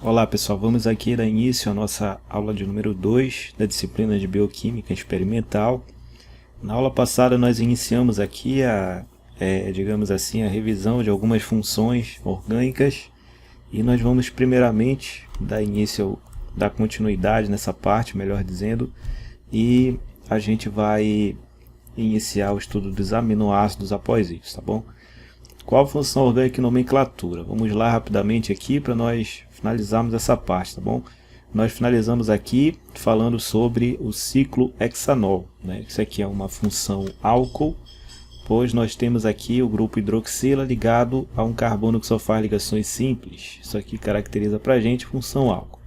Olá pessoal, vamos aqui dar início à nossa aula de número 2 da disciplina de Bioquímica Experimental. Na aula passada nós iniciamos aqui digamos assim, a revisão de algumas funções orgânicas e nós vamos primeiramente dar continuidade nessa parte, melhor dizendo, e a gente vai iniciar o estudo dos aminoácidos após isso, tá bom? Qual a função orgânica e nomenclatura? Vamos lá rapidamente aqui para nós finalizarmos essa parte, tá bom? Nós finalizamos aqui falando sobre o ciclo hexanol, né? Isso aqui é uma função álcool, pois nós temos aqui o grupo hidroxila ligado a um carbono que só faz ligações simples. Isso aqui caracteriza para a gente função álcool,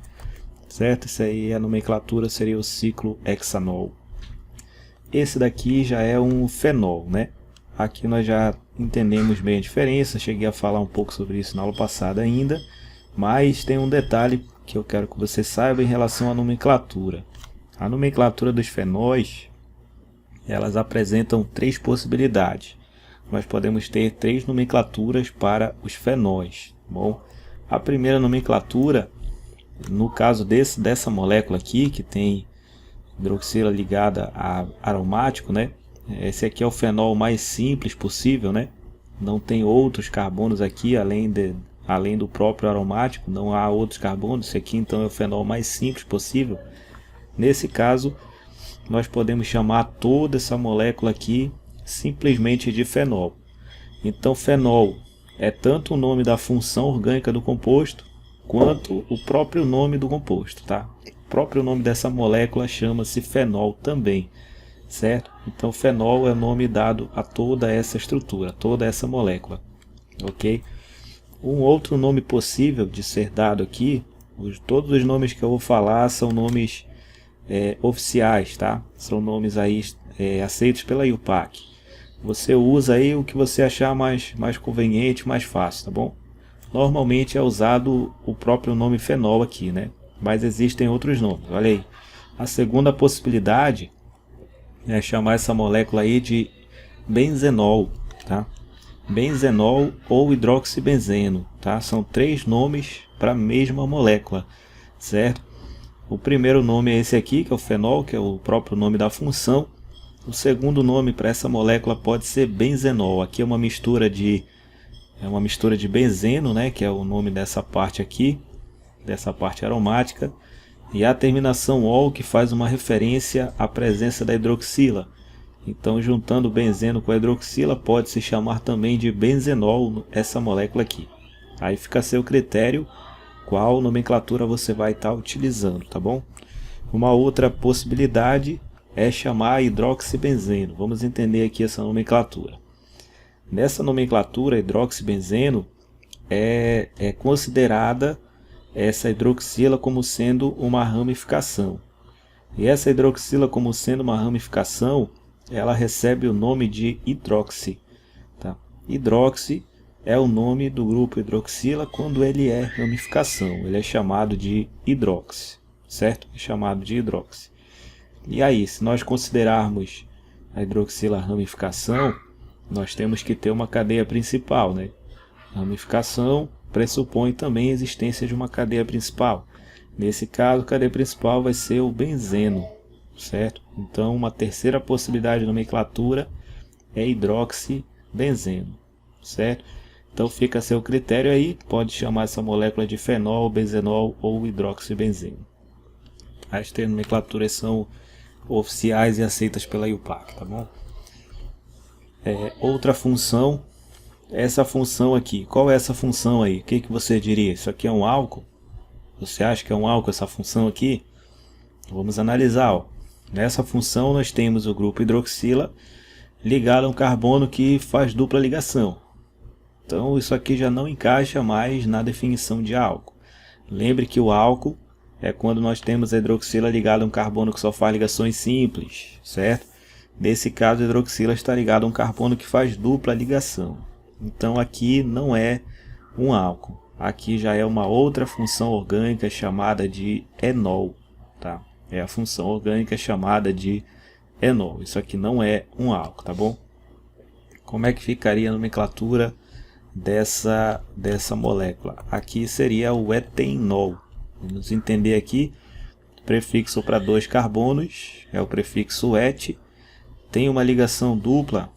certo? Isso aí, a nomenclatura seria o ciclo hexanol. Esse daqui já é um fenol, né? Aqui nós já entendemos bem a diferença, cheguei a falar um pouco sobre isso na aula passada ainda, mas tem um detalhe que eu quero que você saiba em relação à nomenclatura. A nomenclatura dos fenóis, elas apresentam três possibilidades. Nós podemos ter três nomenclaturas para os fenóis. Bom, a primeira nomenclatura, no caso dessa molécula aqui, que tem hidroxila ligada a aromático, né? Esse aqui é o fenol mais simples possível, né? Não tem outros carbonos aqui além do próprio aromático, não há outros carbonos. Esse aqui então é o fenol mais simples possível. Nesse caso, nós podemos chamar toda essa molécula aqui simplesmente de fenol. Então, fenol é tanto o nome da função orgânica do composto, quanto o próprio nome do composto, tá? O próprio nome dessa molécula chama-se fenol também, certo? Então, fenol é o nome dado a toda essa estrutura, toda essa molécula, ok? Um outro nome possível de ser dado aqui, todos os nomes que eu vou falar são nomes oficiais, tá? São nomes aí aceitos pela IUPAC. Você usa aí o que você achar mais conveniente, mais fácil, tá bom? Normalmente é usado o próprio nome fenol aqui, né? Mas existem outros nomes, olha aí. A segunda possibilidade é chamar essa molécula aí de benzenol, tá? Benzenol ou hidroxibenzeno, tá? São três nomes para a mesma molécula, certo? O primeiro nome é esse aqui, que é o fenol, que é o próprio nome da função. O segundo nome para essa molécula pode ser benzenol. Aqui é uma mistura de benzeno, né, que é o nome dessa parte aqui, dessa parte aromática, e a terminação ol, que faz uma referência à presença da hidroxila. Então, juntando o benzeno com a hidroxila, pode se chamar também de benzenol essa molécula aqui. Aí fica a seu critério qual nomenclatura você vai estar utilizando, tá bom? Uma outra possibilidade é chamar hidroxibenzeno. Vamos entender aqui essa nomenclatura. Nessa nomenclatura, hidroxibenzeno é considerada essa hidroxila como sendo uma ramificação. E essa hidroxila como sendo uma ramificação, ela recebe o nome de hidroxi, tá? Hidroxi é o nome do grupo hidroxila quando ele é ramificação. Ele é chamado de hidroxi, certo? É chamado de hidroxi. E aí, se nós considerarmos a hidroxila ramificação, nós temos que ter uma cadeia principal, né? Ramificação pressupõe também a existência de uma cadeia principal. Nesse caso, a cadeia principal vai ser o benzeno, certo? Então, uma terceira possibilidade de nomenclatura é hidroxibenzeno, certo? Então, fica a seu critério aí, pode chamar essa molécula de fenol, benzenol ou hidroxibenzeno. As três nomenclaturas são oficiais e aceitas pela IUPAC, tá bom? Outra função, essa função aqui. Qual é essa função aí? O que você diria? Isso aqui é um álcool? Você acha que é um álcool essa função aqui? Vamos analisar, ó. Nessa função nós temos o grupo hidroxila ligado a um carbono que faz dupla ligação. Então isso aqui já não encaixa mais na definição de álcool. Lembre que o álcool é quando nós temos a hidroxila ligada a um carbono que só faz ligações simples, certo? Nesse caso, a hidroxila está ligada a um carbono que faz dupla ligação. Então aqui não é um álcool. Aqui já é uma outra função orgânica chamada de enol, tá? É a função orgânica chamada de enol. Isso aqui não é um álcool, tá bom? Como é que ficaria a nomenclatura dessa molécula? Aqui seria o etenol, Vamos entender aqui, prefixo para 2 carbonos é o prefixo et, tem uma ligação dupla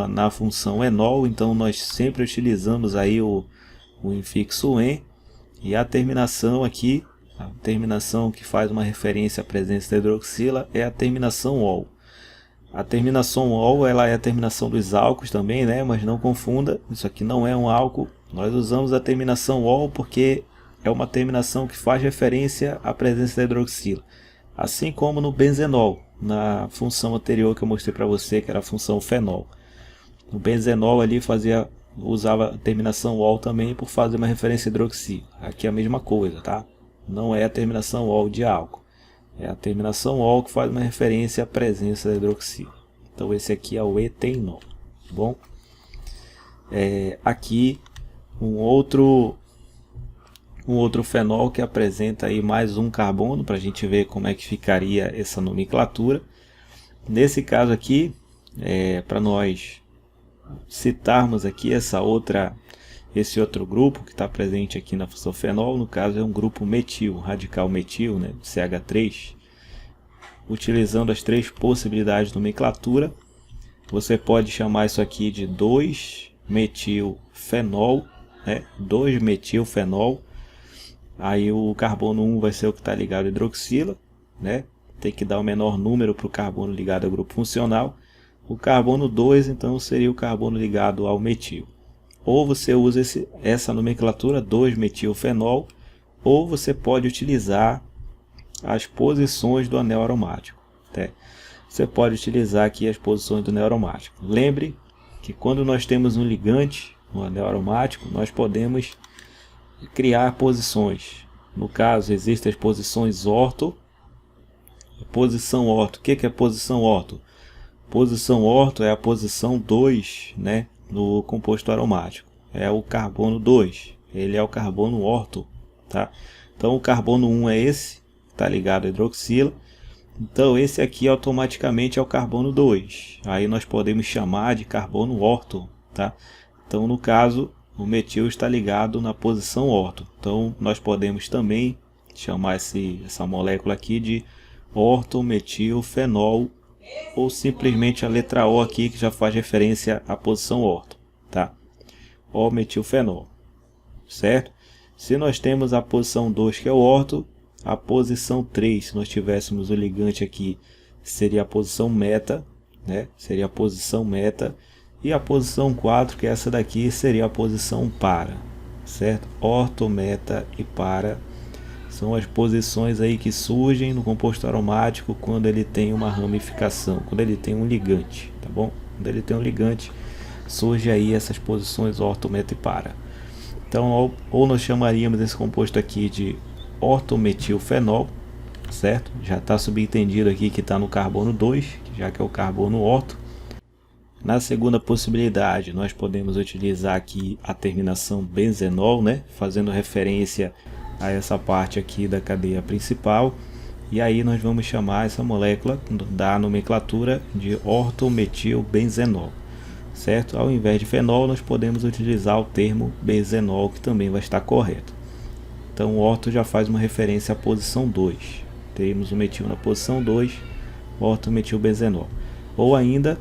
na função enol, então nós sempre utilizamos aí o infixo en, e a terminação aqui, a terminação que faz uma referência à presença da hidroxila é a terminação ol. A terminação ol, ela é a terminação dos álcools também, né? Mas não confunda, isso aqui não é um álcool. Nós usamos a terminação ol porque é uma terminação que faz referência à presença da hidroxila. Assim como no benzenol, na função anterior que eu mostrei para você, que era a função fenol. O benzenol ali usava a terminação ol também por fazer uma referência à hidroxila. Aqui é a mesma coisa, tá? Não é a terminação ol de álcool. É a terminação ol que faz uma referência à presença da hidroxila. Então esse aqui é o etenol, tá bom? Aqui um outro fenol que apresenta aí mais um carbono, para a gente ver como é que ficaria essa nomenclatura. Nesse caso aqui, para nós citarmos aqui esse outro grupo que está presente aqui na função fenol, no caso é um grupo metil, radical metil, né, CH3. Utilizando as 3 possibilidades de nomenclatura, você pode chamar isso aqui de 2-metilfenol, né, 2-metilfenol. Aí o carbono 1 vai ser o que está ligado à hidroxila, né? Tem que dar o menor número para o carbono ligado ao grupo funcional. O carbono 2 então seria o carbono ligado ao metil. Ou você usa essa nomenclatura 2-metilfenol, ou você pode utilizar as posições do anel aromático, tá? Você pode utilizar aqui as posições do anel aromático. Lembre que quando nós temos um ligante no anel aromático, nós podemos criar posições. No caso, existem as posições orto. Posição orto. O que é posição orto? Posição orto é a posição 2, né, no composto aromático. É o carbono 2. Ele é o carbono orto, tá? Então o carbono 1 é esse, está ligado à hidroxila. Então esse aqui automaticamente é o carbono 2. Aí nós podemos chamar de carbono orto, tá? Então no caso, o metil está ligado na posição orto. Então nós podemos também chamar essa molécula aqui de ortometilfenol, ou simplesmente a letra O aqui, que já faz referência à posição orto, tá? O-metilfenol, certo? Se nós temos a posição 2, que é o orto, a posição 3, se nós tivéssemos o ligante aqui, seria a posição meta, né? Seria a posição meta. E a posição 4, que é essa daqui, seria a posição para, certo? Orto, meta e para são as posições aí que surgem no composto aromático quando ele tem uma ramificação, quando ele tem um ligante, tá bom? Quando ele tem um ligante, surge aí essas posições orto, meta e para. Então, ou nós chamaríamos esse composto aqui de ortometilfenol, certo? Já está subentendido aqui que está no carbono 2, já que é o carbono orto. Na segunda possibilidade, nós podemos utilizar aqui a terminação benzenol, né, fazendo referência a essa parte aqui da cadeia principal. E aí nós vamos chamar essa molécula da nomenclatura de ortometilbenzenol, certo? Ao invés de fenol, nós podemos utilizar o termo benzenol, que também vai estar correto. Então o orto já faz uma referência à posição 2. Temos o metil na posição 2, ortometilbenzenol. Ou ainda,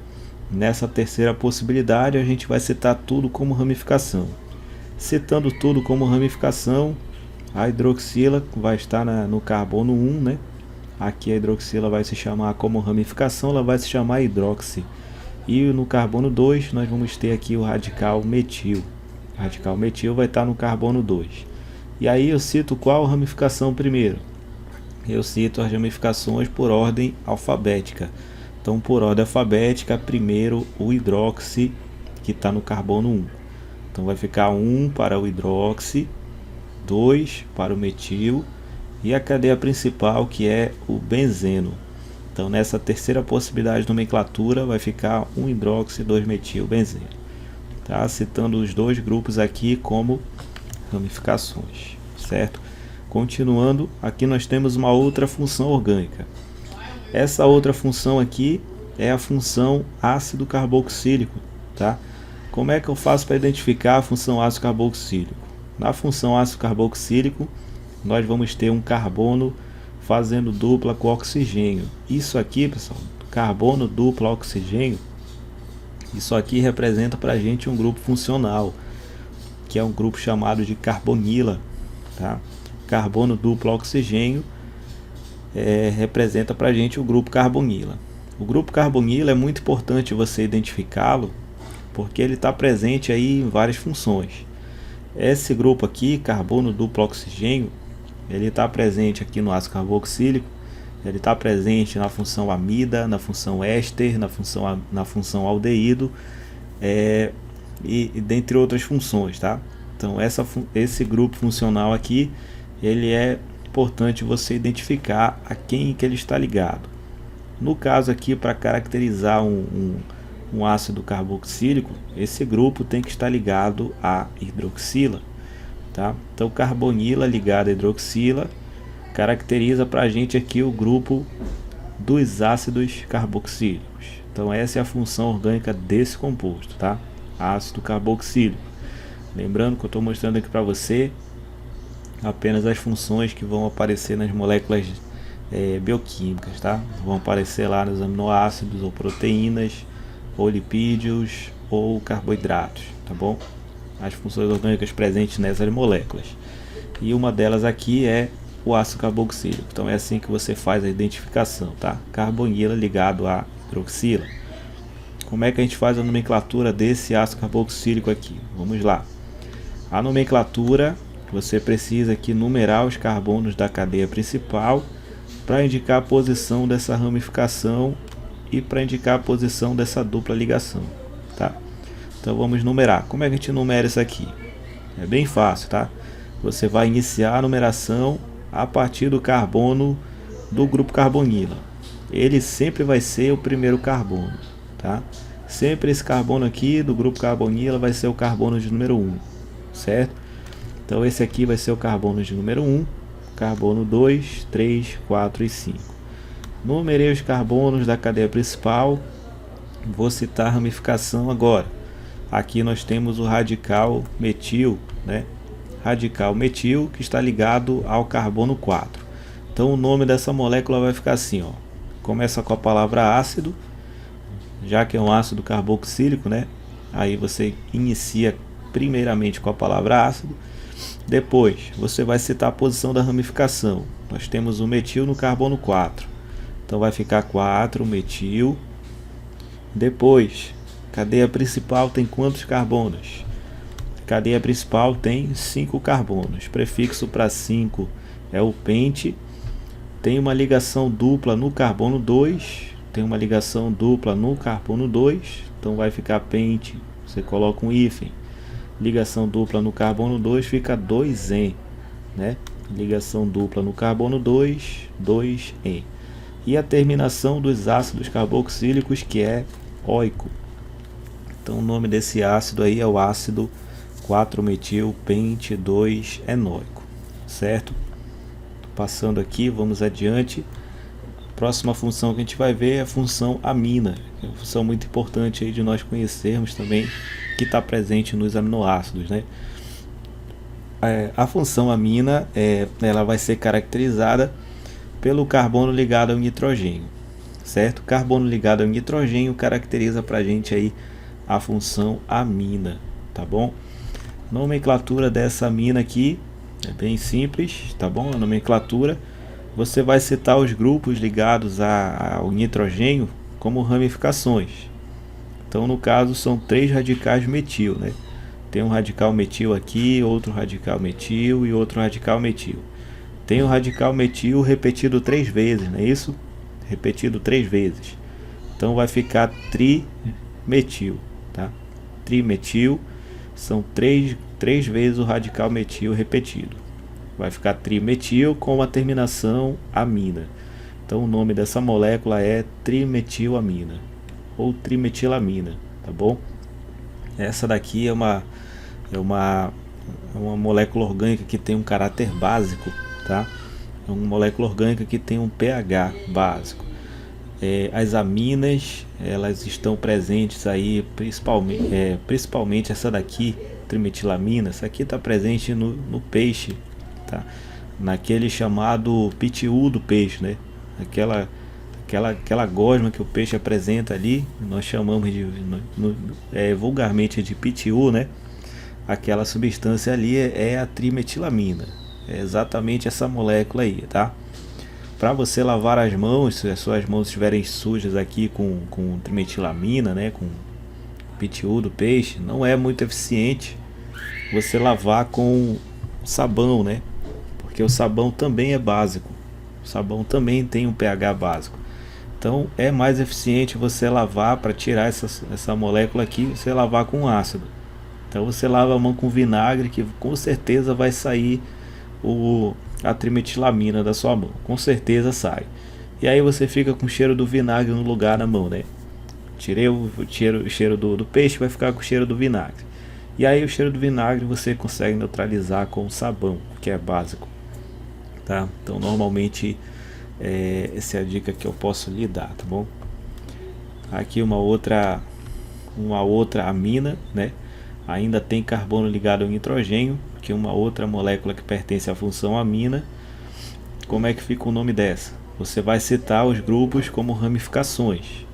nessa terceira possibilidade, a gente vai citar tudo como ramificação. Citando tudo como ramificação, a hidroxila vai estar no carbono 1, né? Aqui a hidroxila vai se chamar como ramificação, ela vai se chamar hidroxi. E no carbono 2, nós vamos ter aqui o radical metil. O radical metil vai estar no carbono 2. E aí eu cito qual ramificação primeiro? Eu cito as ramificações por ordem alfabética. Então, por ordem alfabética, primeiro o hidroxi, que está no carbono 1. Então, vai ficar 1 para o hidroxi, 2 para o metil e a cadeia principal, que é o benzeno. Então, nessa terceira possibilidade de nomenclatura, vai ficar 1 hidroxi, 2 metil, benzeno. Tá? Citando os dois grupos aqui como ramificações, certo? Continuando, aqui nós temos uma outra função orgânica. Essa outra função aqui é a função ácido carboxílico, tá? Como é que eu faço para identificar a função ácido carboxílico? Na função ácido carboxílico, nós vamos ter um carbono fazendo dupla com oxigênio. Isso aqui, pessoal, carbono dupla oxigênio, isso aqui representa para a gente um grupo funcional, que é um grupo chamado de carbonila, tá? Carbono duplo oxigênio representa para a gente o grupo carbonila. O grupo carbonila é muito importante você identificá-lo, porque ele está presente aí em várias funções. Esse grupo aqui, carbono duplo oxigênio, ele está presente aqui no ácido carboxílico, ele está presente na função amida, na função éster, na função aldeído, e dentre outras funções, tá? Então esse grupo funcional aqui, ele é importante você identificar a quem que ele está ligado. No caso aqui, para caracterizar um ácido carboxílico, esse grupo tem que estar ligado à hidroxila, tá? Então carbonila ligado à hidroxila caracteriza para a gente aqui o grupo dos ácidos carboxílicos. Então essa é a função orgânica desse composto, tá? Ácido carboxílico. Lembrando que eu estou mostrando aqui para você apenas as funções que vão aparecer nas moléculas bioquímicas, tá? Vão aparecer lá nos aminoácidos ou proteínas, ou lipídios, ou carboidratos, tá bom? As funções orgânicas presentes nessas moléculas. E uma delas aqui é o ácido carboxílico. Então é assim que você faz a identificação, tá? Carbonila ligado à hidroxila. Como é que a gente faz a nomenclatura desse ácido carboxílico aqui? Vamos lá. A nomenclatura, você precisa aqui numerar os carbonos da cadeia principal para indicar a posição dessa ramificação e para indicar a posição dessa dupla ligação, tá? Então vamos numerar. Como é que a gente numera isso aqui? É bem fácil, tá? Você vai iniciar a numeração a partir do carbono do grupo carbonila. Ele sempre vai ser o primeiro carbono, tá? Sempre esse carbono aqui do grupo carbonila vai ser o carbono de número 1, certo? Então esse aqui vai ser o carbono de número 1, carbono 2, 3, 4 e 5. Numerei os carbonos da cadeia principal, vou citar a ramificação agora. Aqui nós temos o radical metil, né? Radical metil que está ligado ao carbono 4. Então o nome dessa molécula vai ficar assim, ó. Começa com a palavra ácido, já que é um ácido carboxílico, né? Aí você inicia primeiramente com a palavra ácido. Depois você vai citar a posição da ramificação. Nós temos o metil no carbono 4. Então vai ficar 4 metil. Depois, cadeia principal tem quantos carbonos? Cadeia principal tem 5 carbonos. Prefixo para 5 é o pente. Tem uma ligação dupla no carbono 2. Tem uma ligação dupla no carbono 2. Então vai ficar pente. Você coloca um hífen. Ligação dupla no carbono 2 fica 2En, né? Ligação dupla no carbono 2, 2En. E a terminação dos ácidos carboxílicos, que é óico. Então o nome desse ácido aí é o ácido 4-metil-pente-2-enóico, certo? Passando aqui, vamos adiante. A próxima função que a gente vai ver é a função amina, que é uma função muito importante aí de nós conhecermos também, que está presente nos aminoácidos, né? A função amina ela vai ser caracterizada pelo carbono ligado ao nitrogênio, certo? Carbono ligado ao nitrogênio caracteriza para a gente aí a função amina, tá bom? Nomenclatura dessa amina aqui é bem simples, tá bom? A nomenclatura, você vai citar os grupos ligados ao nitrogênio como ramificações. Então no caso são 3 radicais metil, né? Tem um radical metil aqui, outro radical metil e outro radical metil. Tem o radical metil repetido 3 vezes, não é isso? Repetido 3 vezes. Então vai ficar trimetil, tá? Trimetil são 3 vezes o radical metil repetido. Vai ficar trimetil com a terminação amina. Então o nome dessa molécula é trimetilamina ou trimetilamina, tá bom? Essa daqui é uma molécula orgânica que tem um caráter básico, tá? É uma molécula orgânica que tem um pH básico. As aminas, elas estão presentes aí principalmente essa daqui, trimetilamina. Essa aqui está presente no peixe, tá? naquele chamado PTU do peixe, né? Aquela gosma que o peixe apresenta ali, nós chamamos de vulgarmente de PTU, né? Aquela substância ali é a trimetilamina, é exatamente essa molécula aí, tá? Para você lavar as mãos, se as suas mãos estiverem sujas aqui com trimetilamina, né, com PTU do peixe, não é muito eficiente você lavar com sabão, né? Porque o sabão também é básico, o sabão também tem um pH básico. Então é mais eficiente você lavar, para tirar essa molécula aqui, você lavar com ácido. Então você lava a mão com vinagre, que com certeza vai sair a trimetilamina da sua mão, com certeza sai. E aí você fica com o cheiro do vinagre no lugar na mão, né? Tirei o cheiro do peixe, vai ficar com o cheiro do vinagre. E aí o cheiro do vinagre você consegue neutralizar com o sabão, que é básico, tá? Então normalmente essa é a dica que eu posso lhe dar, tá bom? Aqui uma outra amina, né? Ainda tem carbono ligado ao nitrogênio, que é uma outra molécula que pertence à função amina. Como é que fica o nome dessa? Você vai citar os grupos como ramificações.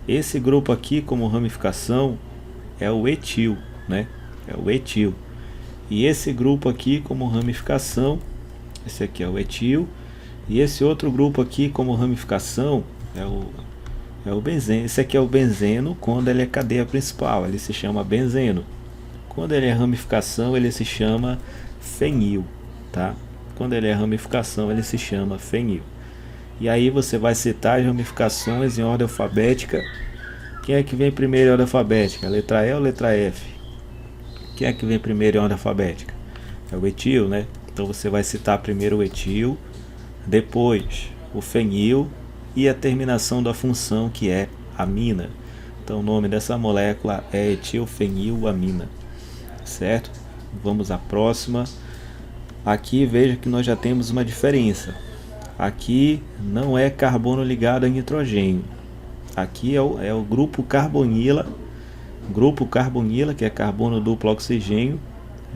Esse grupo aqui como ramificação é o etil, né? É o etil. E esse grupo aqui como ramificação, esse aqui é o etil. E esse outro grupo aqui como ramificação é o benzeno. Esse aqui é o benzeno quando ele é cadeia principal, ele se chama benzeno. Quando ele é ramificação, ele se chama fenil, tá? Quando ele é ramificação, ele se chama fenil. E aí você vai citar as ramificações em ordem alfabética. Quem é que vem primeiro em ordem alfabética? Letra E ou letra F? Quem é que vem primeiro em ordem alfabética? É o etil, né? Então você vai citar primeiro o etil, depois o fenil e a terminação da função, que é amina. Então o nome dessa molécula é etilfenilamina, certo? Vamos à próxima. Aqui veja que nós já temos uma diferença. Aqui não é carbono ligado a nitrogênio. Aqui é o grupo carbonila, que é carbono duplo oxigênio,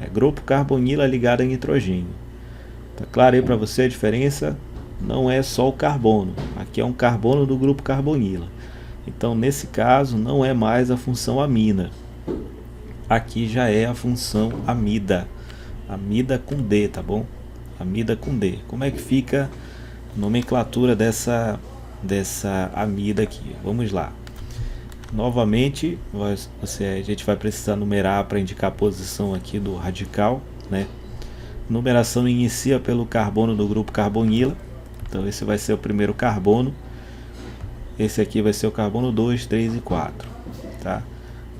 é grupo carbonila ligado a nitrogênio. Tá claro aí para você a diferença? Não é só o carbono, aqui é um carbono do grupo carbonila. Então nesse caso não é mais a função amina, aqui já é a função amida, amida com D, tá bom? Amida com D. Como é que fica a nomenclatura dessa amida aqui? Vamos lá. Novamente a gente vai precisar numerar para indicar a posição aqui do radical, né? Numeração inicia pelo carbono do grupo carbonila. Então esse vai ser o primeiro carbono. Esse aqui vai ser o carbono 2, 3 e 4, tá?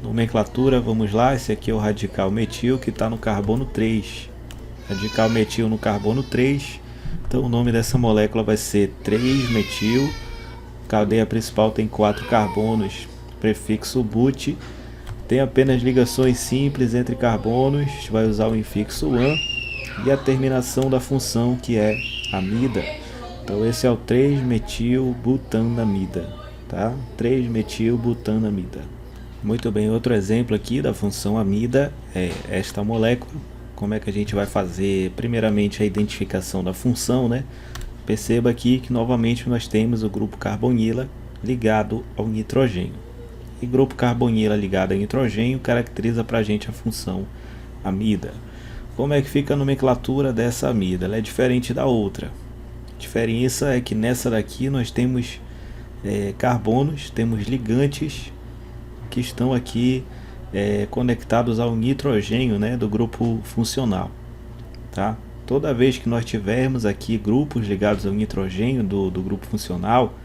Nomenclatura, vamos lá. Esse aqui é o radical metil, que está no carbono 3. Radical metil no carbono 3. Então o nome dessa molécula vai ser 3-metil. Cadeia principal tem 4 carbonos, prefixo but. Tem apenas ligações simples entre carbonos, vai usar o infixo an. E a terminação da função, que é amida. Então esse é o 3-metilbutanamida, tá? 3-metilbutanamida. Muito bem, outro exemplo aqui da função amida é esta molécula. Como é que a gente vai fazer? Primeiramente a identificação da função, né? Perceba aqui que novamente nós temos o grupo carbonila ligado ao nitrogênio. E grupo carbonila ligado a nitrogênio caracteriza para a gente a função amida. Como é que fica a nomenclatura dessa amida? Ela é diferente da outra. A diferença é que nessa daqui nós temos carbonos, temos ligantes que estão aqui conectados ao nitrogênio, né, do grupo funcional, tá? Toda vez que nós tivermos aqui grupos ligados ao nitrogênio do grupo funcional,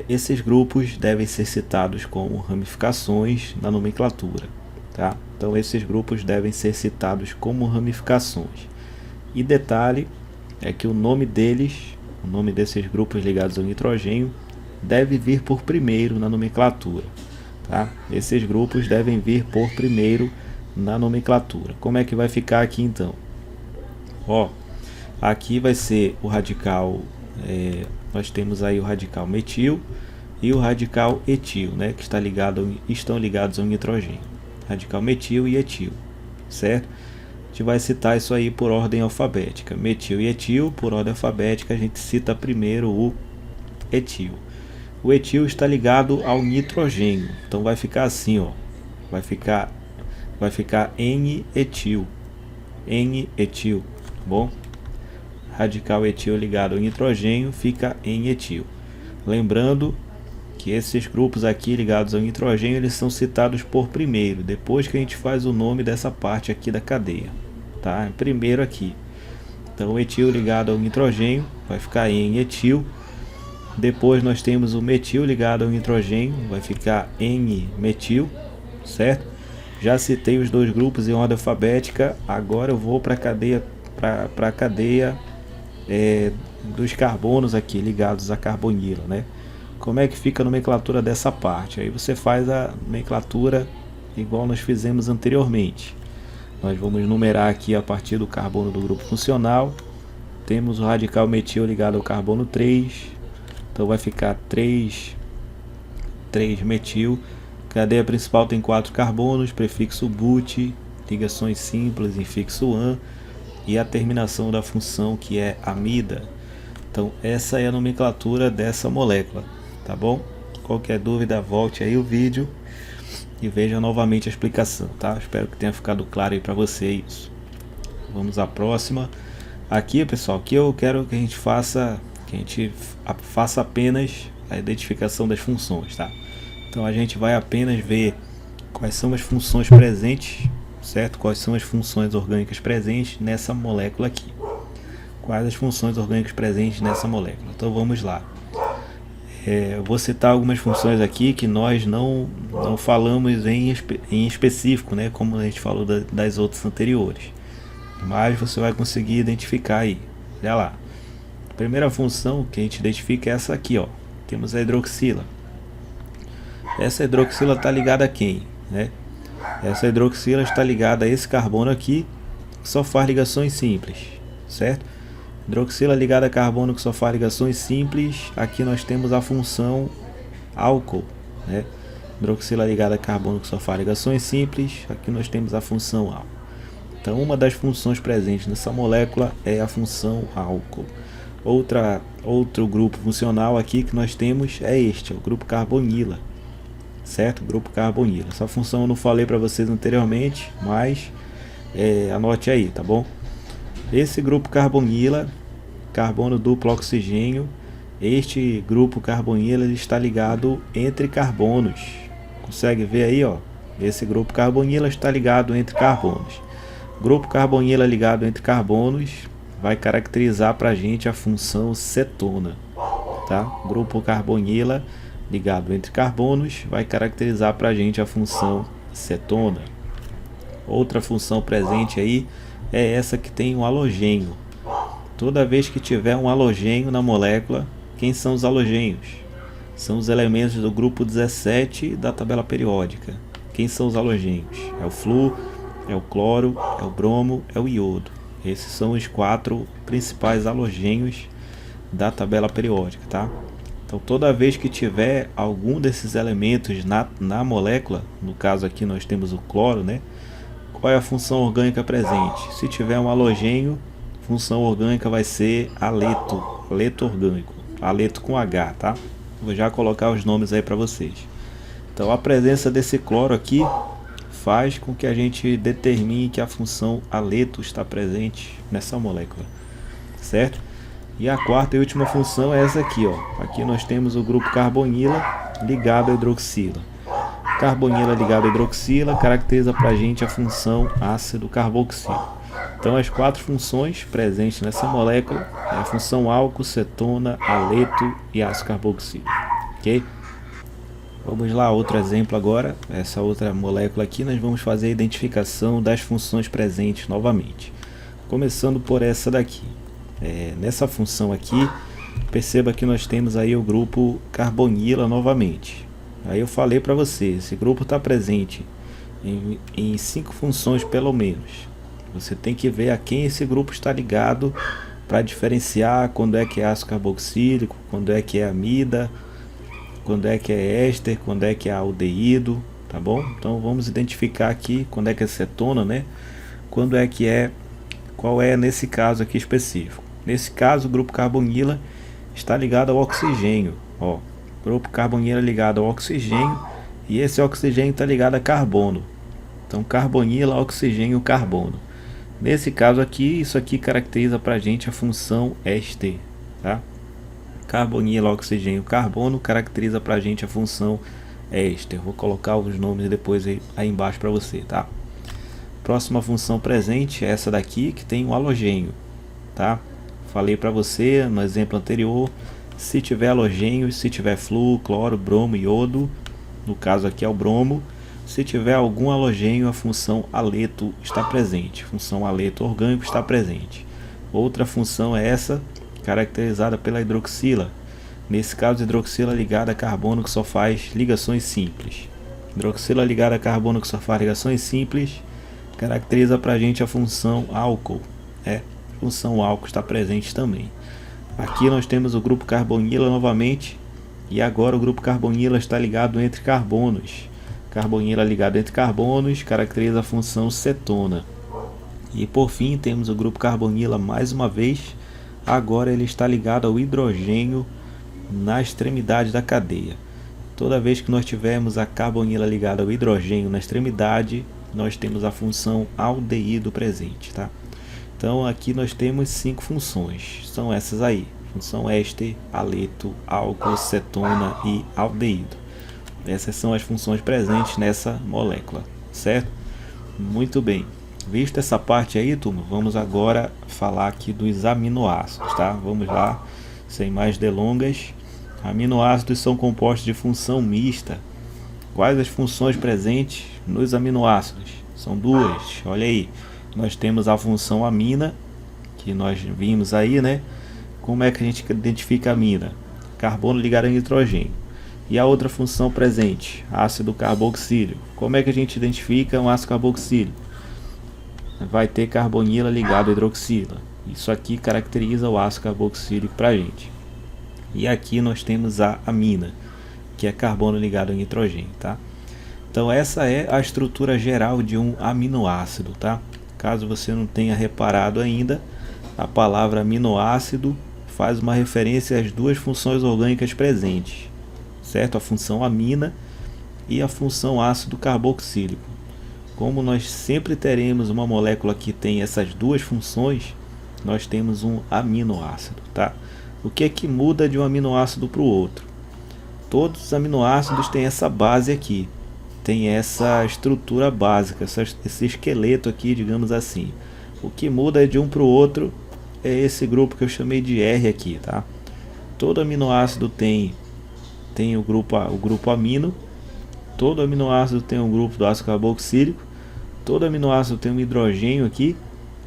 esses grupos devem ser citados como ramificações na nomenclatura, tá? Então esses grupos devem ser citados como ramificações. E detalhe é que o nome desses grupos ligados ao nitrogênio deve vir por primeiro na nomenclatura, tá? Esses grupos devem vir por primeiro na nomenclatura. Como é que vai ficar aqui então? Ó, aqui vai ser o radical, nós temos aí o radical metil e o radical etil, né, que estão ligados ao nitrogênio. Radical metil e etil, certo? gente vai citar isso aí por ordem alfabética. Metil e etil, por ordem alfabética, a gente cita primeiro o etil. O etil está ligado ao nitrogênio, então vai ficar assim, ó. Vai ficar N-etil. N-etil, tá bom? Radical etil ligado ao nitrogênio fica N-etil. Lembrando que esses grupos aqui ligados ao nitrogênio, eles são citados por primeiro, depois que a gente faz o nome dessa parte aqui da cadeia, tá? Primeiro aqui. Então o etil ligado ao nitrogênio vai ficar N-etil. Depois nós temos o metil ligado ao nitrogênio, vai ficar N-metil, certo? Já citei os dois grupos em ordem alfabética, agora eu vou para a cadeia dos carbonos aqui ligados à carbonila, né? Como é que fica a nomenclatura dessa parte? Aí você faz a nomenclatura igual nós fizemos anteriormente. Nós vamos numerar aqui a partir do carbono do grupo funcional. Temos o radical metil ligado ao carbono 3. Então vai ficar 3-metil. Cadeia principal tem 4 carbonos, prefixo but, ligações simples, infixo an e a terminação da função que é amida. Então essa é a nomenclatura dessa molécula, tá bom? Qualquer dúvida, volte aí o vídeo e veja novamente a explicação, tá? Espero que tenha ficado claro aí para vocês. Vamos à próxima. Aqui, pessoal, aqui eu quero que a gente faça apenas a identificação das funções, tá? Então a gente vai apenas ver quais são as funções presentes, certo? Quais são as funções orgânicas presentes nessa molécula aqui. Quais as funções orgânicas presentes nessa molécula. Então vamos lá. Eu vou citar algumas funções aqui que nós não falamos em específico, né? Como a gente falou das outras anteriores. Mas você vai conseguir identificar aí. Olha lá. A primeira função que a gente identifica é essa aqui, ó. Temos a hidroxila. Essa hidroxila está ligada a quem, né? Essa hidroxila está ligada a esse carbono aqui, que só faz ligações simples, certo? Hidroxila ligada a carbono que só faz ligações simples. Aqui nós temos a função álcool, né? Hidroxila ligada a carbono que só faz ligações simples. Aqui nós temos a função álcool. Então uma das funções presentes nessa molécula é a função álcool. Outro grupo funcional aqui que nós temos é este, é o grupo carbonila, certo? Grupo carbonila. Essa função eu não falei para vocês anteriormente, mas anote aí, tá bom? Esse grupo carbonila, carbono duplo oxigênio, este grupo carbonila ele está ligado entre carbonos. Consegue ver aí, ó? Esse grupo carbonila está ligado entre carbonos. Grupo carbonila ligado entre carbonos vai caracterizar para a gente a função cetona, tá? Grupo carbonila ligado entre carbonos vai caracterizar para a gente a função cetona. Outra função presente aí é essa que tem um halogênio. Toda vez que tiver um halogênio na molécula, quem são os halogênios? São os elementos do grupo 17 da tabela periódica. Quem são os halogênios? É o flúor, é o cloro, é o bromo, é o iodo. Esses são os 4 principais halogênios da tabela periódica, tá? Então toda vez que tiver algum desses elementos na molécula, no caso aqui nós temos o cloro, né? Qual é a função orgânica presente? Se tiver um halogênio, função orgânica vai ser aleto, aleto orgânico, aleto com H, tá? Vou já colocar os nomes aí para vocês. Então a presença desse cloro aqui faz com que a gente determine que a função aleto está presente nessa molécula, certo? E a quarta e última função é essa aqui, ó. Aqui nós temos o grupo carbonila ligado à hidroxila. Carbonila ligado à hidroxila caracteriza para a gente a função ácido carboxílico. Então as 4 funções presentes nessa molécula é a função álcool, cetona, aleto e ácido carboxílico, ok? Vamos lá, outro exemplo agora. Essa outra molécula aqui nós vamos fazer a identificação das funções presentes novamente. Começando por essa daqui. Nessa função aqui, perceba que nós temos aí o grupo carbonila novamente. Aí eu falei para você, esse grupo está presente em 5 funções pelo menos. Você tem que ver a quem esse grupo está ligado para diferenciar quando é que é ácido carboxílico, quando é que é amida, quando é que é éster, quando é que é aldeído, tá bom? Então vamos identificar aqui quando é que é cetona, né? qual é nesse caso aqui específico. Nesse caso, o grupo carbonila está ligado ao oxigênio. Ó, grupo carbonila ligado ao oxigênio, e esse oxigênio está ligado a carbono. Então, carbonila, oxigênio, carbono. Nesse caso aqui, isso aqui caracteriza para a gente a função éster, tá? Carbonila, oxigênio, carbono caracteriza para a gente a função éster. Vou colocar os nomes depois aí embaixo para você, tá? Próxima função presente é essa daqui, que tem o halogênio, tá? Falei para você no exemplo anterior, se tiver halogênio, se tiver flúor, cloro, bromo, iodo, no caso aqui é o bromo. Se tiver algum halogênio, a função haleto está presente. Função haleto orgânico está presente. Outra função é essa, caracterizada pela hidroxila. Nesse caso, hidroxila ligada a carbono que só faz ligações simples. Hidroxila ligada a carbono que só faz ligações simples caracteriza para a gente a função álcool. A função álcool está presente também. Aqui nós temos o grupo carbonila novamente. E agora o grupo carbonila está ligado entre carbonos. Carbonila ligado entre carbonos caracteriza a função cetona. E por fim temos o grupo carbonila mais uma vez. Agora ele está ligado ao hidrogênio na extremidade da cadeia. Toda vez que nós tivermos a carbonila ligada ao hidrogênio na extremidade, nós temos a função aldeído presente, tá? Então aqui nós temos 5 funções. São essas aí: função éster, haleto, álcool, cetona e aldeído. Essas são as funções presentes nessa molécula, certo? Muito bem. Visto essa parte aí, turma, vamos agora falar aqui dos aminoácidos, tá? Vamos lá, sem mais delongas. Aminoácidos são compostos de função mista. Quais as funções presentes nos aminoácidos? São duas, olha aí. Nós temos a função amina, que nós vimos aí, né? Como é que a gente identifica a amina? Carbono ligado a nitrogênio. E a outra função presente, ácido carboxílico. Como é que a gente identifica um ácido carboxílico? Vai ter carbonila ligado a hidroxila. Isso aqui caracteriza o ácido carboxílico para a gente. E aqui nós temos a amina, que é carbono ligado a nitrogênio, tá? Então essa é a estrutura geral de um aminoácido, tá? Caso você não tenha reparado ainda, a palavra aminoácido faz uma referência às duas funções orgânicas presentes, certo? A função amina e a função ácido carboxílico. Como nós sempre teremos uma molécula que tem essas duas funções, nós temos um aminoácido, tá? O que é que muda de um aminoácido para o outro? Todos os aminoácidos têm essa base aqui, tem essa estrutura básica, esse esqueleto aqui, digamos assim. O que muda de um para o outro é esse grupo que eu chamei de R aqui, tá? Todo aminoácido tem o grupo amino, todo aminoácido tem um grupo do ácido carboxílico, todo aminoácido tem um hidrogênio aqui.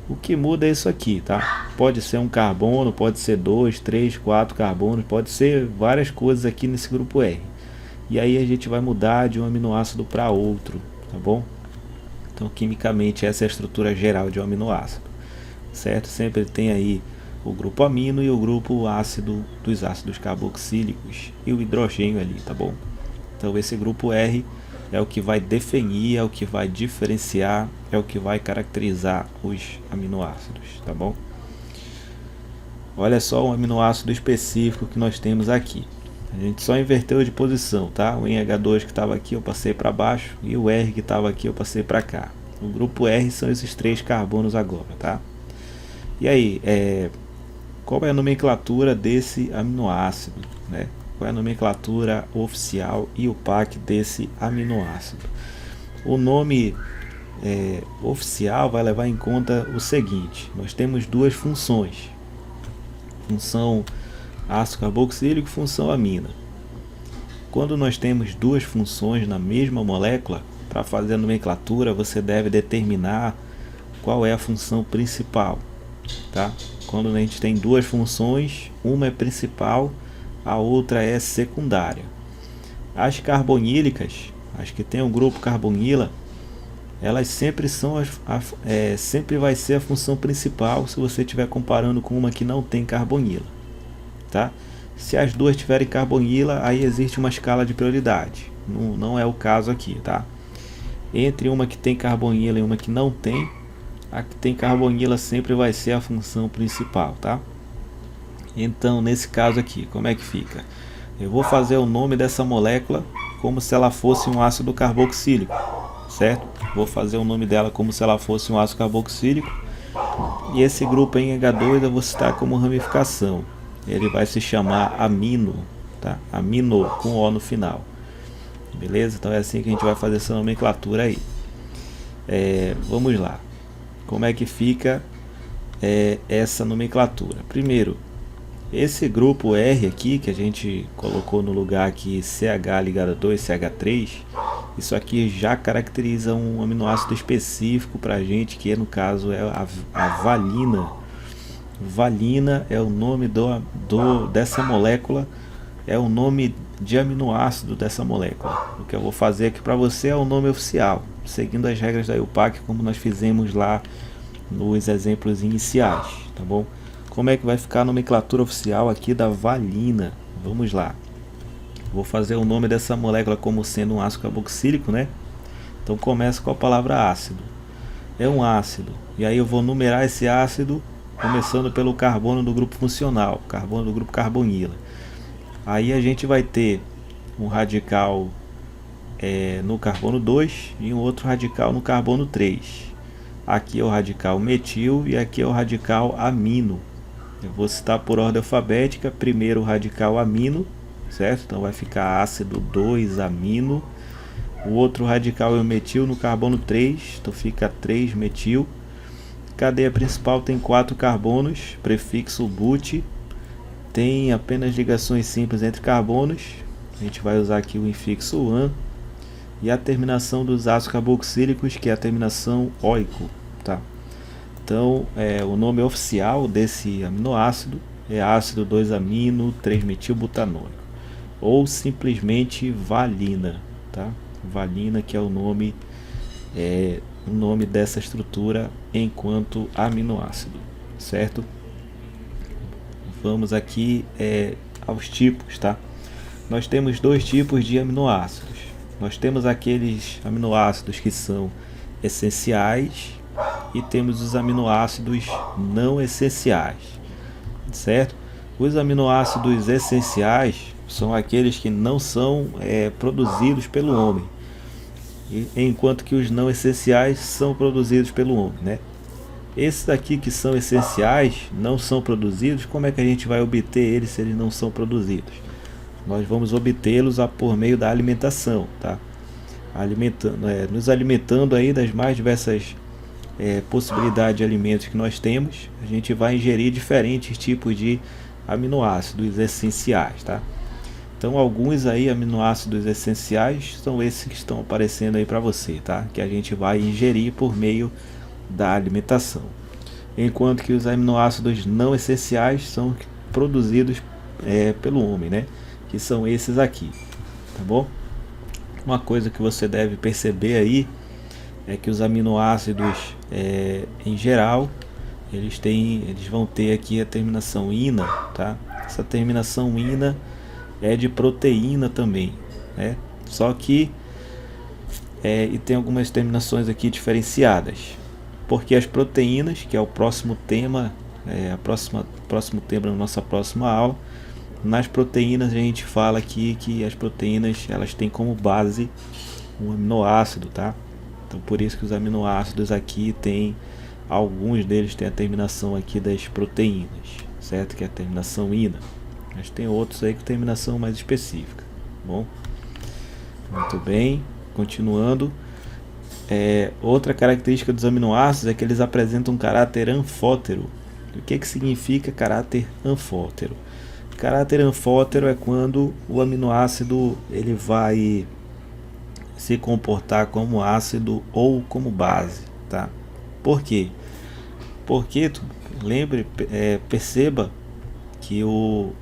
O que muda é isso aqui, tá? Pode ser um carbono, pode ser 2, 3, 4 carbonos, pode ser várias coisas aqui nesse grupo R. E aí a gente vai mudar de um aminoácido para outro, tá bom? Então quimicamente essa é a estrutura geral de um aminoácido, certo? Sempre tem aí o grupo amino e o grupo ácido dos ácidos carboxílicos e o hidrogênio ali, tá bom? Então esse grupo R é o que vai definir, é o que vai diferenciar, é o que vai caracterizar os aminoácidos, tá bom? Olha só um aminoácido específico que nós temos aqui. A gente só inverteu de posição, tá? O NH2 que estava aqui eu passei para baixo e o R que estava aqui eu passei para cá. O grupo R são esses 3 carbonos agora, tá? E aí, qual é a nomenclatura desse aminoácido, né? Qual é a nomenclatura oficial e o PAC desse aminoácido? O nome oficial vai levar em conta o seguinte: nós temos duas funções, função ácido carboxílico e função amina. Quando nós temos duas funções na mesma molécula, para fazer a nomenclatura você deve determinar qual é a função principal, tá? Quando a gente tem duas funções, uma é principal, a outra é secundária. As carbonílicas, as que tem o grupo carbonila, elas sempre são sempre vai ser a função principal se você estiver comparando com uma que não tem carbonila, tá? Se as duas tiverem carbonila, aí existe uma escala de prioridade. Não é o caso aqui, tá? Entre uma que tem carbonila e uma que não tem, a que tem carbonila sempre vai ser a função principal, tá? Então, nesse caso aqui, como é que fica? Eu vou fazer o nome dessa molécula como se ela fosse um ácido carboxílico, certo? Vou fazer o nome dela como se ela fosse um ácido carboxílico. E esse grupo em H2 eu vou citar como ramificação. Ele vai se chamar amino, tá? Amino com O no final. Beleza? Então é assim que a gente vai fazer essa nomenclatura aí. Vamos lá. Como é que fica essa nomenclatura? Primeiro, esse grupo R aqui, que a gente colocou no lugar aqui CH ligado a 2, CH3, isso aqui já caracteriza um aminoácido específico para a gente, que no caso é a valina. Valina é o nome dessa molécula, é o nome de aminoácido dessa molécula. O que eu vou fazer aqui para você é o nome oficial, seguindo as regras da IUPAC, como nós fizemos lá nos exemplos iniciais, tá bom? Como é que vai ficar a nomenclatura oficial aqui da valina? Vamos lá. Vou fazer o nome dessa molécula como sendo um ácido carboxílico, né? Então começa com a palavra ácido. É um ácido. E aí eu vou numerar esse ácido começando pelo carbono do grupo funcional, carbono do grupo carbonila. Aí a gente vai ter um radical no carbono 2 e um outro radical no carbono 3. Aqui é o radical metil e aqui é o radical amino. Eu vou citar por ordem alfabética. Primeiro o radical amino, certo? Então vai ficar ácido 2-amino. O outro radical é o metil no carbono 3, então fica 3-metil. Cadeia principal tem 4 carbonos, prefixo but. Tem apenas ligações simples entre carbonos. A gente vai usar aqui o infixo -an. E a terminação dos ácidos carboxílicos, que é a terminação oico, tá? Então, o nome oficial desse aminoácido é ácido 2-amino 3-metilbutanônico, ou simplesmente valina, tá? Valina, que é o nome dessa estrutura enquanto aminoácido, certo? Vamos aqui aos tipos, tá? Nós temos 2 tipos de aminoácidos. Nós temos aqueles aminoácidos que são essenciais e temos os aminoácidos não essenciais, certo? Os aminoácidos essenciais são aqueles que não são produzidos pelo homem, enquanto que os não essenciais são produzidos pelo homem, né? Esses aqui que são essenciais não são produzidos. Como é que a gente vai obter eles se eles não são produzidos? Nós vamos obtê-los por meio da alimentação, tá? Nos alimentando aí das mais diversas possibilidades de alimentos que nós temos, a gente vai ingerir diferentes tipos de aminoácidos essenciais, tá? Então alguns aí aminoácidos essenciais são esses que estão aparecendo aí para você, tá? Que a gente vai ingerir por meio da alimentação. Enquanto que os aminoácidos não essenciais são produzidos pelo homem, né? Que são esses aqui, tá bom? Uma coisa que você deve perceber aí é que os aminoácidos em geral eles vão ter aqui a terminação ina, tá? Essa terminação ina é de proteína também, né? Só que e tem algumas terminações aqui diferenciadas, porque as proteínas, que é o próximo tema, próximo tema da nossa próxima aula, nas proteínas a gente fala aqui que as proteínas elas têm como base um aminoácido, tá? Então por isso que os aminoácidos aqui tem, alguns deles têm a terminação aqui das proteínas, certo? Que é a terminação ina. Mas tem outros aí com terminação mais específica, bom? Muito bem, continuando. Outra característica dos aminoácidos é que eles apresentam um caráter anfótero. O que significa caráter anfótero? Caráter anfótero é quando o aminoácido ele vai se comportar como ácido ou como base, tá? Por quê? Porque perceba que o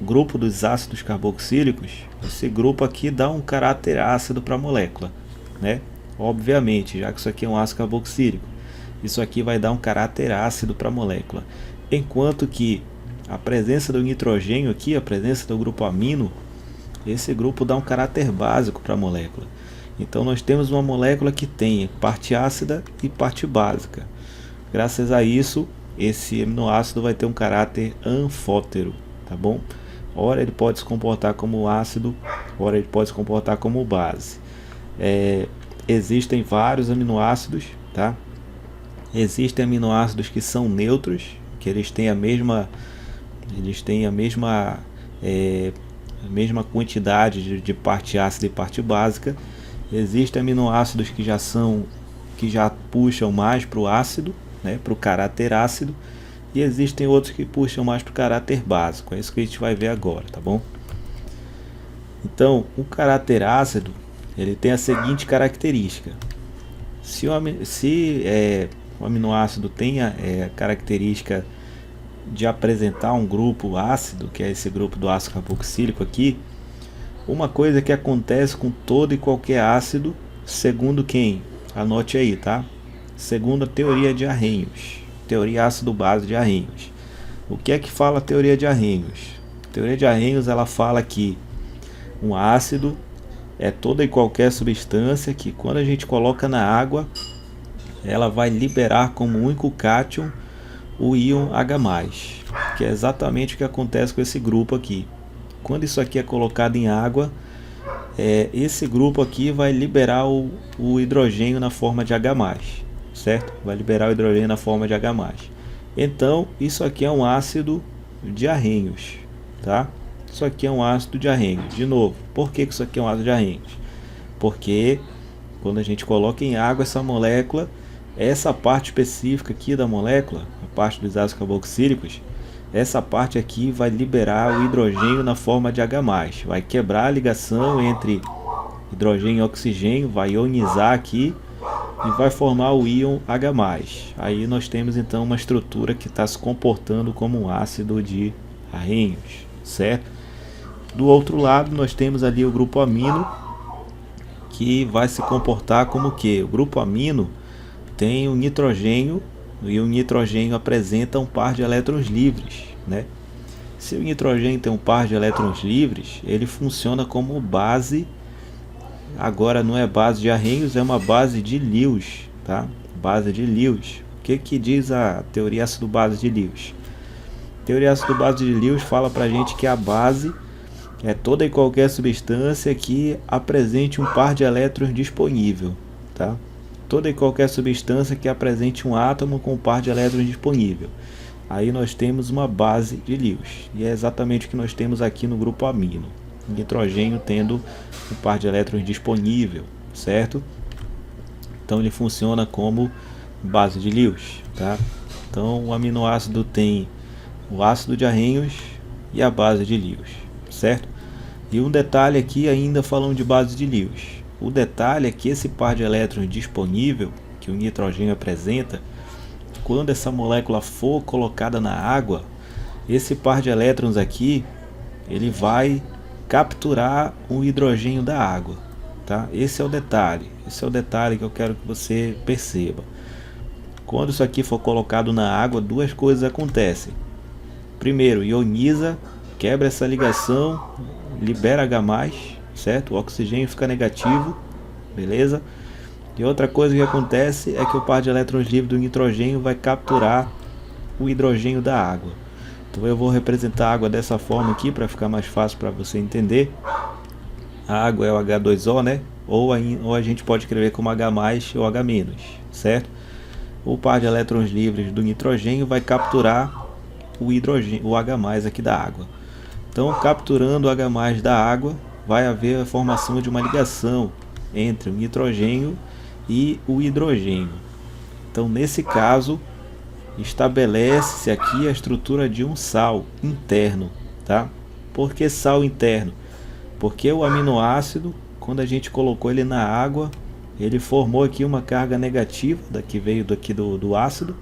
grupo dos ácidos carboxílicos, esse grupo aqui dá um caráter ácido para a molécula, né? Obviamente, já que isso aqui é um ácido carboxílico, isso aqui vai dar um caráter ácido para a molécula, enquanto que a presença do nitrogênio aqui, a presença do grupo amino, esse grupo dá um caráter básico para a molécula. Então nós temos uma molécula que tem parte ácida e parte básica. Graças a isso, esse aminoácido vai ter um caráter anfótero, tá bom? Ora ele pode se comportar como ácido, ora ele pode se comportar como base. Existem vários aminoácidos, tá? Existem aminoácidos que são neutros, que eles têm a mesma quantidade de parte ácida e parte básica. Existem aminoácidos que já puxam mais para o ácido, né, para o caráter ácido, e existem outros que puxam mais para o caráter básico. É isso que a gente vai ver agora, tá bom? Então, o caráter ácido, ele tem a seguinte característica: se o aminoácido tem a característica de apresentar um grupo ácido, que é esse grupo do ácido carboxílico aqui, uma coisa que acontece com todo e qualquer ácido, segundo quem? Anote aí, tá? Segundo a teoria de Arrhenius, teoria ácido-base de Arrhenius. O que é que fala a teoria de Arrhenius? A teoria de Arrhenius, ela fala que um ácido é toda e qualquer substância que, quando a gente coloca na água, ela vai liberar como único cátion o íon H+, que é exatamente o que acontece com esse grupo aqui. Quando isso aqui é colocado em água, esse grupo aqui vai liberar o hidrogênio na forma de H+, certo? Vai liberar o hidrogênio na forma de H+. Então, isso aqui é um ácido de Arrhenius, tá? Isso aqui é um ácido de Arrhenius. De novo, por que isso aqui é um ácido de Arrhenius? Porque quando a gente coloca em água essa molécula, essa parte específica aqui da molécula, a parte dos ácidos carboxílicos, essa parte aqui vai liberar o hidrogênio na forma de H+, vai quebrar a ligação entre hidrogênio e oxigênio, vai ionizar aqui e vai formar o íon H+. Aí nós temos então uma estrutura que está se comportando como um ácido de Arrhenius, certo? Do outro lado nós temos ali o grupo amino, que vai se comportar como que? O grupo amino tem o nitrogênio, e o nitrogênio apresenta um par de elétrons livres, né? Se o nitrogênio tem um par de elétrons livres, ele funciona como base. Agora não é base de Arrhenius, é uma base de Lewis, tá? Base de Lewis. O que diz a teoria ácido-base de Lewis? A teoria ácido-base de Lewis fala pra gente que a base é toda e qualquer substância que apresente um par de elétrons disponível, tá? Toda e qualquer substância que apresente um átomo com um par de elétrons disponível. Aí nós temos uma base de Lewis. E é exatamente o que nós temos aqui no grupo amino. O nitrogênio tendo um par de elétrons disponível, certo? Então ele funciona como base de Lewis, tá? Então o aminoácido tem o ácido de Arrhenius e a base de Lewis, certo? E um detalhe aqui ainda falando de base de Lewis. O detalhe é que esse par de elétrons disponível que o nitrogênio apresenta, quando essa molécula for colocada na água, esse par de elétrons aqui, ele vai capturar o hidrogênio da água, tá? Esse é o detalhe que eu quero que você perceba. Quando isso aqui for colocado na água, duas coisas acontecem. Primeiro, ioniza, quebra essa ligação, libera H+, certo? O oxigênio fica negativo, beleza? E outra coisa que acontece é que o par de elétrons livres do nitrogênio vai capturar o hidrogênio da água. Então eu vou representar a água dessa forma aqui para ficar mais fácil para você entender. A água é o H2O, né? Ou a gente pode escrever como H+ ou H-, certo? O par de elétrons livres do nitrogênio vai capturar o hidrogênio, o H+ aqui da água. Então, capturando o H+ da água, vai haver a formação de uma ligação entre o nitrogênio e o hidrogênio. Então, nesse caso, estabelece-se aqui a estrutura de um sal interno, tá? Por que sal interno? Porque o aminoácido, quando a gente colocou ele na água, ele formou aqui uma carga negativa, que veio daqui do ácido,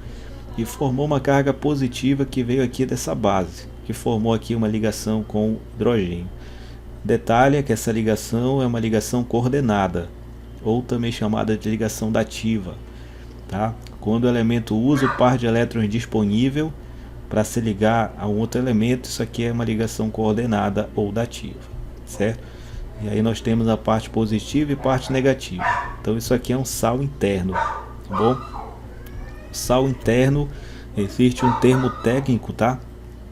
e formou uma carga positiva que veio aqui dessa base, que formou aqui uma ligação com o hidrogênio. Detalhe é que essa ligação é uma ligação coordenada, ou também chamada de ligação dativa, tá? Quando o elemento usa o par de elétrons disponível para se ligar a um outro elemento, isso aqui é uma ligação coordenada ou dativa, certo? E aí nós temos a parte positiva e parte negativa. Então isso aqui é um sal interno, tá bom? Sal interno, existe um termo técnico, tá?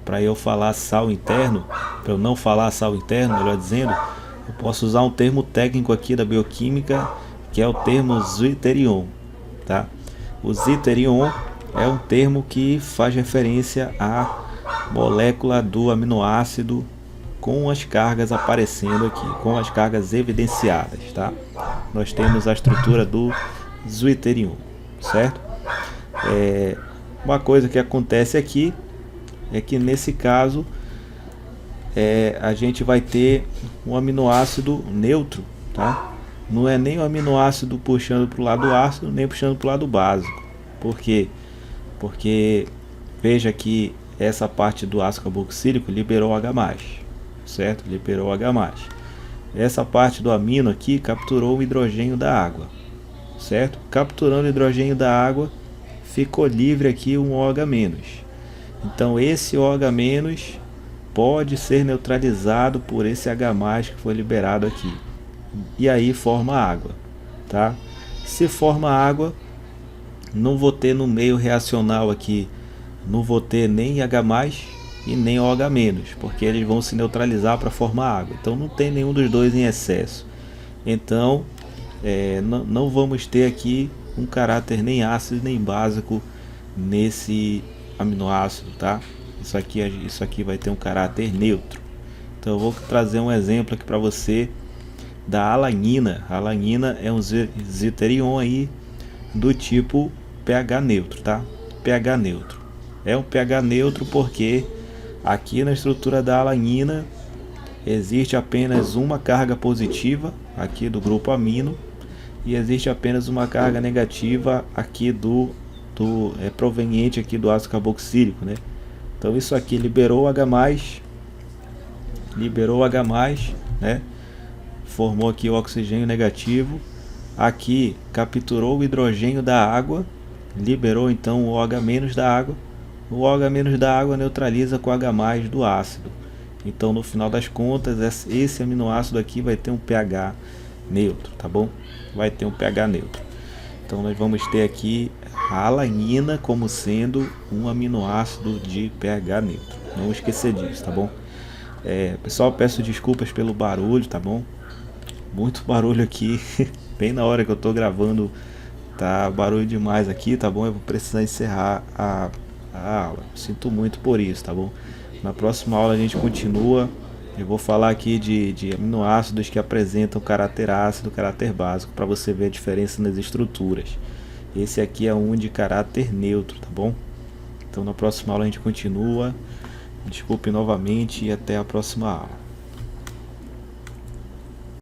Para eu falar sal interno, para eu não falar sal interno, melhor dizendo, eu posso usar um termo técnico aqui da bioquímica, que é o termo zwitterion, tá? O zwitterion é um termo que faz referência à molécula do aminoácido com as cargas aparecendo aqui, com as cargas evidenciadas, tá? Nós temos a estrutura do zwitterion, certo? Uma coisa que acontece aqui é que nesse caso a gente vai ter um aminoácido neutro, tá? Não é nem o aminoácido puxando para o lado ácido, nem puxando para o lado básico. Por quê? Porque veja que essa parte do ácido carboxílico liberou H+, certo? Liberou H+. Essa parte do amino aqui capturou o hidrogênio da água, certo? Capturando o hidrogênio da água, ficou livre aqui um OH-. Então esse OH- pode ser neutralizado por esse H+ que foi liberado aqui. E aí forma água, tá? Se forma água, não vou ter no meio reacional aqui, não vou ter nem H+ e nem OH-, porque eles vão se neutralizar para formar água. Então não tem nenhum dos dois em excesso. Então não vamos ter aqui um caráter nem ácido nem básico nesse aminoácido, tá? Isso aqui vai ter um caráter neutro. Então eu vou trazer um exemplo aqui para você da alanina. A alanina é um zwitterion aí do tipo pH neutro, tá? pH neutro. É um pH neutro porque aqui na estrutura da alanina existe apenas uma carga positiva aqui do grupo amino e existe apenas uma carga negativa aqui proveniente aqui do ácido carboxílico, né? Então isso aqui liberou H+, né? Formou aqui o oxigênio negativo. Aqui capturou o hidrogênio da água, liberou então o OH- da água. O OH- da água neutraliza com o H+ do ácido. Então no final das contas esse aminoácido aqui vai ter um pH neutro, tá bom? Vai ter um pH neutro. Então nós vamos ter aqui a alanina como sendo um aminoácido de pH neutro. Não esquecer disso, tá bom? Pessoal, peço desculpas pelo barulho, tá bom? Muito barulho aqui, bem na hora que eu tô gravando, tá barulho demais aqui, tá bom? Eu vou precisar encerrar a aula. Sinto muito por isso, tá bom? Na próxima aula a gente continua. Eu vou falar aqui de aminoácidos que apresentam caráter ácido, caráter básico, para você ver a diferença nas estruturas. Esse aqui é um de caráter neutro, tá bom? Então na próxima aula a gente continua. Desculpe novamente e até a próxima aula.